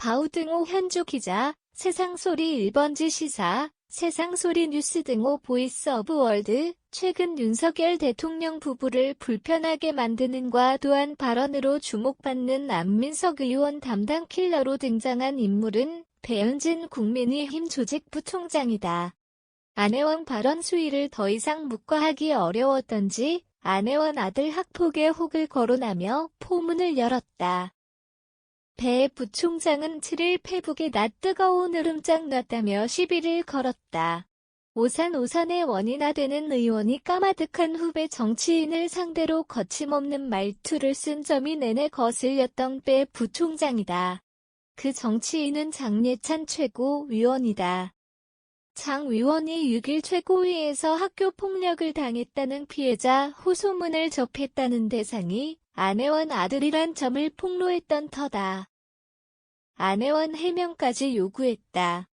바우등호 현주 기자, 세상소리 1번지 시사, 세상소리 뉴스 등호 보이스 오브 월드, 최근 윤석열 대통령 부부를 불편하게 만드는과 또한 발언으로 주목받는 안민석 의원 담당 킬러로 등장한 인물은 배현진 국민의힘 조직부총장이다. 안혜원 발언 수위를 더 이상 묵과하기 어려웠던지 안혜원 아들 학폭에 혹을 거론하며 포문을 열었다. 배 부총장은 7일 페북에 낮 뜨거운 으름장 놨다며 시비를 걸었다. 오산의 원인화되는 의원이 까마득한 후배 정치인을 상대로 거침없는 말투를 쓴 점이 내내 거슬렸던 배 부총장이다. 그 정치인은 장예찬 최고위원이다. 장 위원이 6일 최고위에서 학교 폭력을 당했다는 피해자 호소문을 접했다는 대상이 안혜원 아들이란 점을 폭로했던 터다. 안혜원 해명까지 요구했다.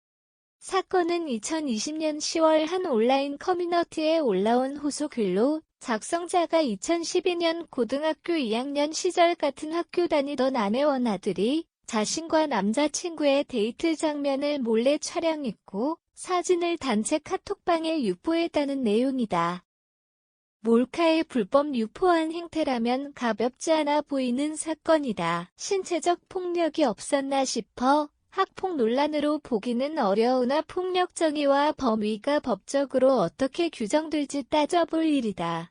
사건은 2020년 10월 한 온라인 커뮤니티에 올라온 호소글로 작성자가 2012년 고등학교 2학년 시절 같은 학교 다니던 안혜원 아들이 자신과 남자친구의 데이트 장면을 몰래 촬영했고 사진을 단체 카톡방에 유포했다는 내용이다. 몰카의 불법 유포한 행태라면 가볍지 않아 보이는 사건이다. 신체적 폭력이 없었나 싶어 학폭 논란으로 보기는 어려우나 폭력 정의와 범위가 법적으로 어떻게 규정될지 따져볼 일이다.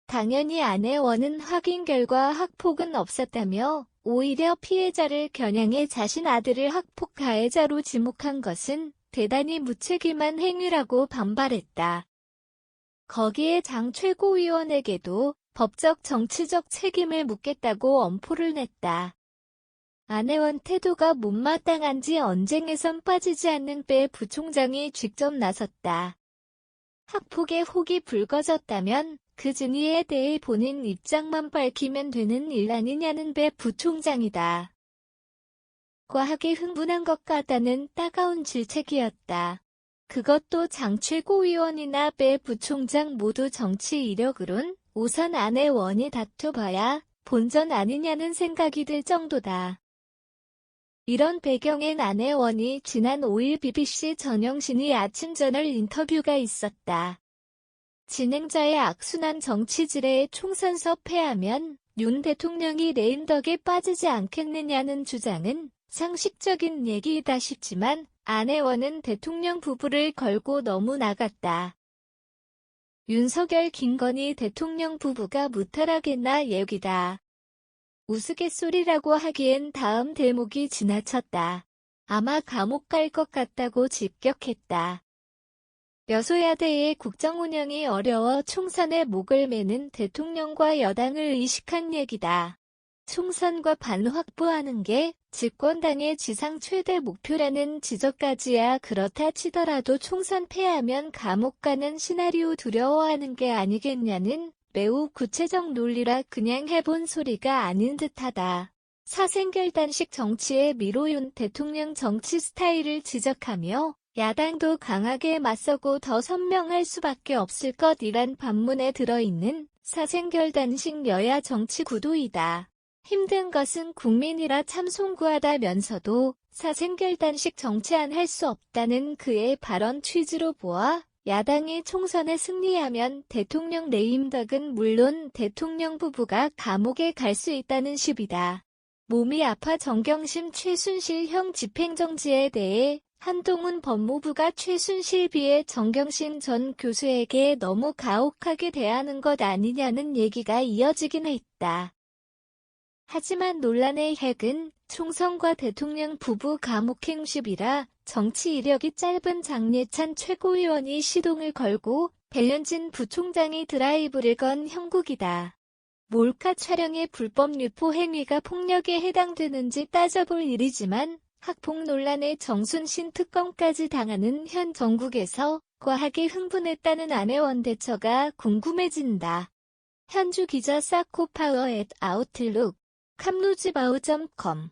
당연히 안혜원은 확인 결과 학폭은 없었다며 오히려 피해자를 겨냥해 자신 아들을 학폭 가해자로 지목한 것은 대단히 무책임한 행위라고 반발했다. 거기에 장 최고위원에게도 법적 정치적 책임을 묻겠다고 엄포를 냈다. 안혜원 태도가 못마땅한지 언쟁에선 빠지지 않는 배 부총장이 직접 나섰다. 학폭에 혹이 불거졌다면 그 진위에 대해 본인 입장만 밝히면 되는 일 아니냐는 배 부총장이다. 과하게 흥분한 것 같다는 따가운 질책이었다. 그것도 장 최고위원이나 배 부총장 모두 정치 이력으론 우선 안혜원이 다퉈봐야 본전 아니냐는 생각이 들 정도다. 이런 배경엔 안혜원이 지난 5일 BBC 전영신이 아침저널 인터뷰가 있었다. 진행자의 악순환 정치질에 총선서 패하면 윤 대통령이 레임덕에 빠지지 않겠느냐는 주장은 상식적인 얘기이다 싶지만 안혜원은 대통령 부부를 걸고 너무 나갔다. 윤석열 김건희 대통령 부부가 무탈하겠나 얘기다. 우스갯소리라고 하기엔 다음 대목이 지나쳤다. 아마 감옥 갈 것 같다고 직격했다. 여소야대의 국정 운영이 어려워 총선에 목을 매는 대통령과 여당을 의식한 얘기다. 총선과 반 확보하는 게 집권당의 지상 최대 목표라는 지적까지야 그렇다 치더라도 총선 패하면 감옥 가는 시나리오 두려워하는 게 아니겠냐는 매우 구체적 논리라 그냥 해본 소리가 아닌 듯하다. 사생결단식 정치의 미로윤 대통령 정치 스타일을 지적하며 야당도 강하게 맞서고 더 선명할 수밖에 없을 것이란 반문에 들어있는 사생결단식 여야 정치 구도이다. 힘든 것은 국민이라 참 송구하다면서도 사생결단식 정치안 할 수 없다는 그의 발언 취지로 보아 야당이 총선에 승리하면 대통령 레임덕은 물론 대통령 부부가 감옥에 갈 수 있다는 식이다. 몸이 아파 정경심 최순실 형 집행정지에 대해 한동훈 법무부가 최순실 비해 정경심 전 교수에게 너무 가혹하게 대하는 것 아니냐는 얘기가 이어지긴 했다. 하지만 논란의 핵은 총선과 대통령 부부 감옥행식이라 정치 이력이 짧은 장예찬 최고위원이 시동을 걸고 배현진 부총장이 드라이브를 건 형국이다. 몰카 촬영의 불법 유포 행위가 폭력에 해당되는지 따져볼 일이지만 학폭 논란의 정순신 특검까지 당하는 현 정국에서 과하게 흥분했다는 안혜원 대처가 궁금해진다. 현주 기자 사코파워 @아웃룩 캄루즈바우.com